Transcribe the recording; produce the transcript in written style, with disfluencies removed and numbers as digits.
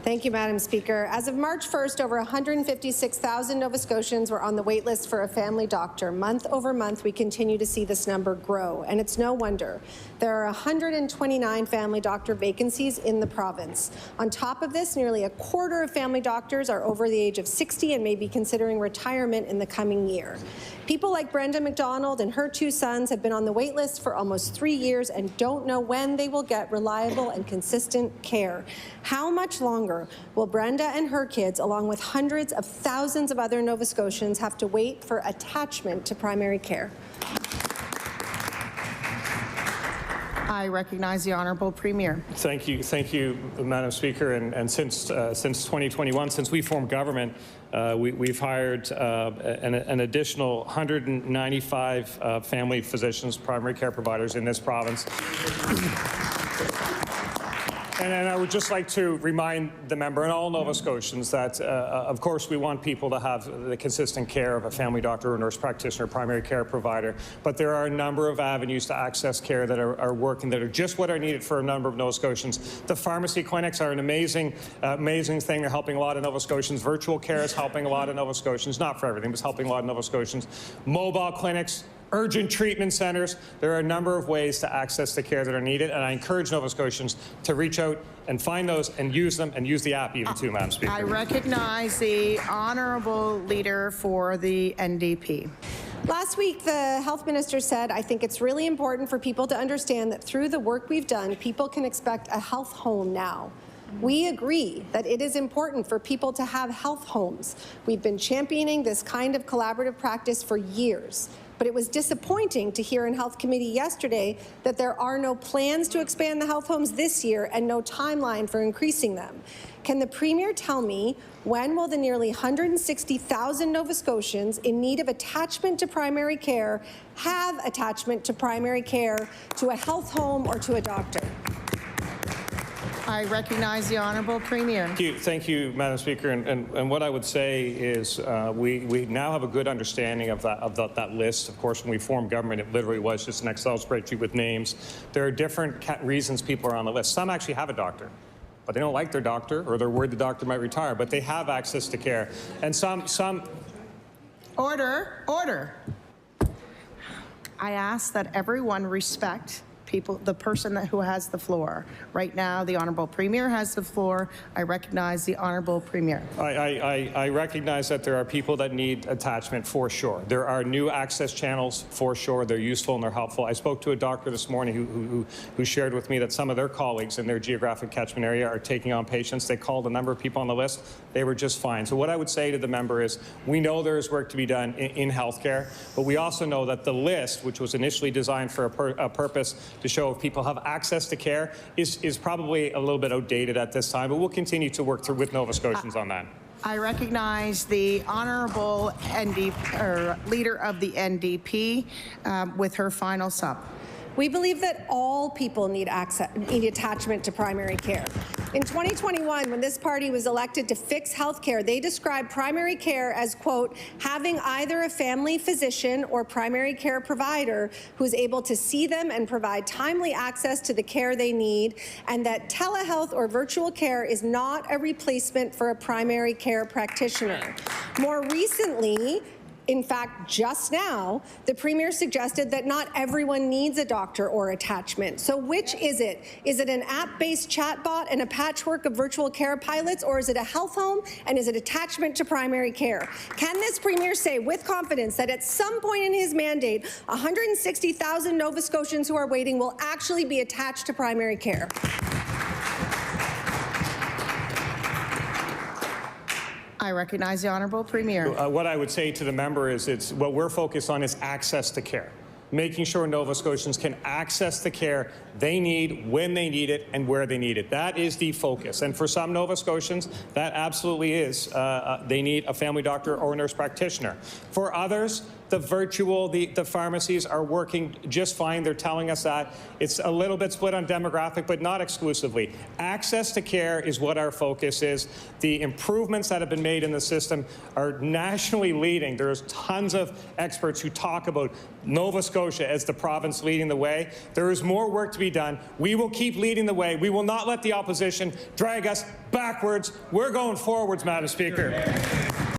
Thank you, Madam Speaker. As of March 1st, over 156,000 Nova Scotians were on the wait list for a family doctor. Month over month, we continue to see this number grow, and it's no wonder. There are 129 family doctor vacancies in the province. On top of this, nearly a quarter of family doctors are over the age of 60 and may be considering retirement in the coming year. People like Brenda McDonald and her two sons have been on the wait list for almost 3 years and don't know when they will get reliable and consistent care. How much longer will Brenda and her kids, along with hundreds of thousands of other Nova Scotians, have to wait for attachment to primary care? I recognize the Honourable Premier. Thank you, Madam Speaker. And since 2021, since we formed government, we've hired an additional 195 family physicians, primary care providers in this province. And I would just like to remind the member and all Nova Scotians that, of course, we want people to have the consistent care of a family doctor or nurse practitioner, primary care provider. But there are a number of avenues to access care that are working, that are just what are needed for a number of Nova Scotians. The pharmacy clinics are an amazing thing. They're helping a lot of Nova Scotians. Virtual care is helping a lot of Nova Scotians. Not for everything, but it's helping a lot of Nova Scotians. Mobile clinics, urgent treatment centres. There are a number of ways to access the care that are needed, and I encourage Nova Scotians to reach out and find those and use them, and use the app even too, Madam Speaker. I recognize the Honourable Leader for the NDP. Last week, the Health Minister said, I think it's really important for people to understand that through the work we've done, people can expect a health home now. We agree that it is important for people to have health homes. We've been championing this kind of collaborative practice for years. But it was disappointing to hear in Health Committee yesterday that there are no plans to expand the health homes this year and no timeline for increasing them. Can the Premier tell me when will the nearly 160,000 Nova Scotians in need of attachment to primary care have attachment to primary care, to a health home or to a doctor? I recognize the Honourable Premier. Thank you, Madam Speaker. And what I would say is we now have a good understanding of that list. Of course, when we formed government, it literally was just an Excel spreadsheet with names. There are different reasons people are on the list. Some actually have a doctor, but they don't like their doctor, or they're worried the doctor might retire, but they have access to care. And some... Order. I ask that everyone respect the person who has the floor. Right now, the Honourable Premier has the floor. I recognize the Honourable Premier. I recognize that there are people that need attachment for sure. There are new access channels for sure. They're useful and they're helpful. I spoke to a doctor this morning who shared with me that some of their colleagues in their geographic catchment area are taking on patients. They called a number of people on the list. They were just fine. So what I would say to the member is, we know there is work to be done in healthcare, but we also know that the list, which was initially designed for a purpose to show if people have access to care, is probably a little bit outdated at this time, but we'll continue to work through with Nova Scotians on that. I recognize the Honourable Leader of the NDP with her final sub. We believe that all people need attachment to primary care. In 2021, when this party was elected to fix health care, they described primary care as, quote, having either a family physician or primary care provider who is able to see them and provide timely access to the care they need, and that telehealth or virtual care is not a replacement for a primary care practitioner. More recently, in fact, just now, the Premier suggested that not everyone needs a doctor or attachment. So which is it? Is it an app-based chatbot and a patchwork of virtual care pilots, or is it a health home and is it attachment to primary care? Can this Premier say with confidence that at some point in his mandate, 160,000 Nova Scotians who are waiting will actually be attached to primary care? I recognize the Honourable Premier. What I would say to the member is what we're focused on is access to care. Making sure Nova Scotians can access the care they need, when they need it, and where they need it. That is the focus. And for some Nova Scotians, that absolutely is. They need a family doctor or a nurse practitioner. For others, the virtual, the pharmacies are working just fine. They're telling us that. It's a little bit split on demographic, but not exclusively. Access to care is what our focus is. The improvements that have been made in the system are nationally leading. There's tons of experts who talk about Nova Scotia as the province leading the way. There is more work to be done. We will keep leading the way. We will not let the opposition drag us backwards. We're going forwards, Madam Speaker.